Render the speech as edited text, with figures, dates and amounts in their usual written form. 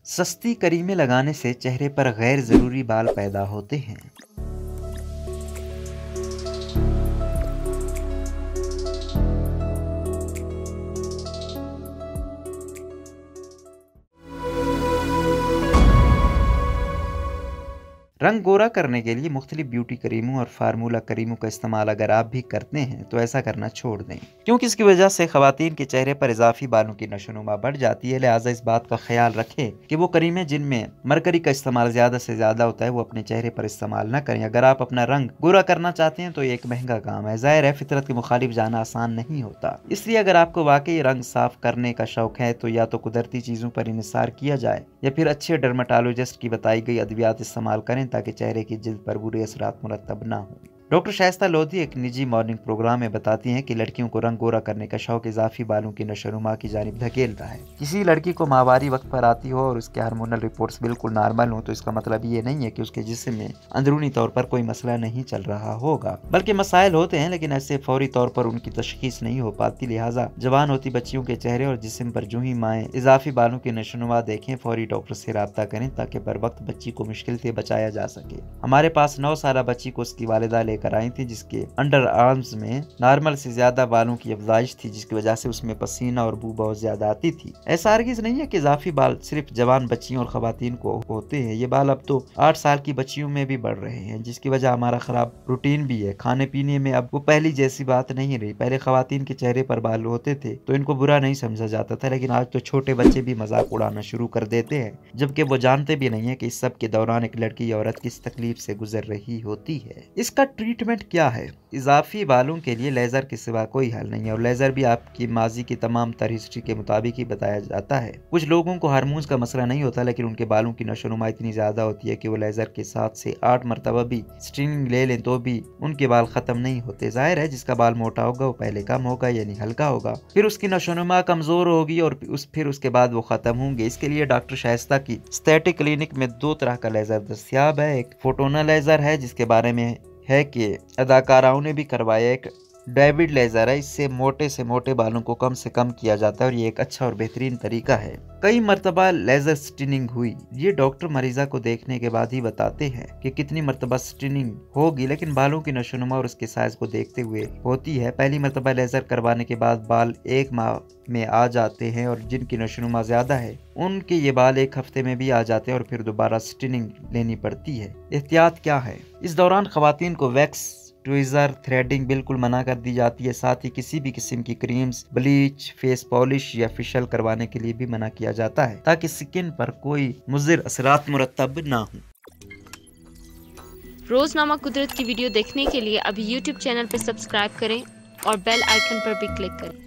सस्ती क्रीमें लगाने से चेहरे पर गैर ज़रूरी बाल पैदा होते हैं। रंग गोरा करने के लिए मुख्तलिफ ब्यूटी क्रीमों और फार्मूला क्रीमों का इस्तेमाल अगर आप भी करते हैं तो ऐसा करना छोड़ दें, क्योंकि इसकी वजह से खवातीन के चेहरे पर इजाफी बालों की नशोनुमा बढ़ जाती है। लिहाजा इस बात का ख्याल रखें कि वो क्रीमें जिनमें मरकरी का इस्तेमाल ज्यादा से ज्यादा होता है वो अपने चेहरे पर इस्तेमाल न करें। अगर आप अपना रंग गोरा करना चाहते हैं तो ये एक महंगा काम है। जाहिर है फितरत के मुखालिफ जाना आसान नहीं होता, इसलिए अगर आपको वाकई रंग साफ करने का शौक है तो या तो कुदरती चीजों पर इन्हिसार किया जाए या फिर अच्छे डर्माटोलॉजिस्ट की बताई गई अद्वियात इस्तेमाल करें ताकि चेहरे की जिल्द पर बुरे असरात मुरतब ना हो। डॉक्टर शाइस्ता लोधी एक निजी मॉर्निंग प्रोग्राम में बताती हैं कि लड़कियों को रंग गोरा करने का शौक इजाफी बालों की नशोनुमा की जानिब धकेलता है। किसी लड़की को माहवारी वक्त पर आती हो और उसके हार्मोनल रिपोर्ट्स बिल्कुल नॉर्मल हो तो इसका मतलब ये नहीं है कि उसके जिस्म में अंदरूनी तौर पर कोई मसला नहीं चल रहा होगा, बल्कि मसाइल होते हैं लेकिन ऐसे फौरी तौर पर उनकी तशखीस नहीं हो पाती। लिहाजा जवान होती बच्चियों के चेहरे और जिस्म पर जो ही माएँ इजाफी बालों की नशोनुमा देखें फौरी डॉक्टर से रब्ता करें ताकि बर वक्त बच्ची को मुश्किल से बचाया जा सके। हमारे पास 9 साल बच्ची को उसकी वालिदा लेकर आई थी जिसके अंडर आर्म्स में नॉर्मल से ज्यादा बालों की अफजाइश थी, जिसकी वजह से उसमें पसीना और बू बहुत ज्यादा आती थी। ऐसा हरगिज़ नहीं है कि इजाफी बाल सिर्फ जवान बच्चियों और खवातीन को होते हैं। ये बाल अब तो 8 साल की बच्चियों में भी बढ़ रहे हैं, जिसकी वजह हमारा खराब रूटीन भी है। खाने पीने में अब वो पहली जैसी बात नहीं रही। पहले खवातीन के चेहरे पर बाल होते थे तो इनको बुरा नहीं समझा जाता था, लेकिन आज तो छोटे बच्चे भी मजाक उड़ाना शुरू कर देते हैं, जबकि वो जानते भी नहीं है कि इस सब के दौरान एक लड़की या औरत किस तकलीफ से गुजर रही होती है। इसका ट्रीटमेंट क्या है? इजाफी बालों के लिए लेजर के सिवा कोई हल नहीं है और लेजर भी आपकी माजी की तमाम तर हिस्ट्री के मुताबिक ही बताया जाता है। कुछ लोगों को हार्मोन्स का मसला नहीं होता, लेकिन उनके बालों की नशोनुमा इतनी ज्यादा होती है कि वो लेजर के 7 से 8 मरतबा भी स्ट्रिंग ले लें तो भी उनके बाल खत्म नहीं होते। जाहिर है जिसका बाल मोटा होगा वो पहले कम होगा यानी हल्का होगा, फिर उसकी नशोनुमा कमजोर होगी और फिर उसके बाद वो खत्म होंगे। इसके लिए डॉक्टर शाइस्ता की एस्थेटिक क्लिनिक में 2 तरह का लेजर दस्तयाब है। एक फोटोना लेजर है जिसके बारे में है कि अदाकाराओं ने भी करवाया, एक डेविड लेजर है। इससे मोटे से मोटे बालों को कम से कम किया जाता है और ये एक अच्छा और बेहतरीन तरीका है। कई मरतबा लेजर स्टिनिंग हुई, ये डॉक्टर मरीजा को देखने के बाद ही बताते हैं कि कितनी मरतबा स्टिनिंग होगी, लेकिन बालों की नशोनुमा और उसके साइज को देखते हुए होती है। पहली मरतबा लेजर करवाने के बाद बाल 1 माह में आ जाते हैं और जिनकी नशोनुमा ज्यादा है उनके ये बाल 1 हफ्ते में भी आ जाते हैं और फिर दोबारा स्टिनिंग लेनी पड़ती है। एहतियात क्या है? इस दौरान खवातीन को वैक्स, ट्विज़र, थ्रेडिंग बिल्कुल मना कर दी जाती है। साथ ही किसी भी किस्म की क्रीम्स, ब्लीच, फेस पॉलिश या फेशियल करवाने के लिए भी मना किया जाता है ताकि स्किन पर कोई मुज़िर असरात मुरतब ना हो। रोजनामा कुदरत की वीडियो देखने के लिए अभी YouTube चैनल पर सब्सक्राइब करें और बेल आइकन पर भी क्लिक करें।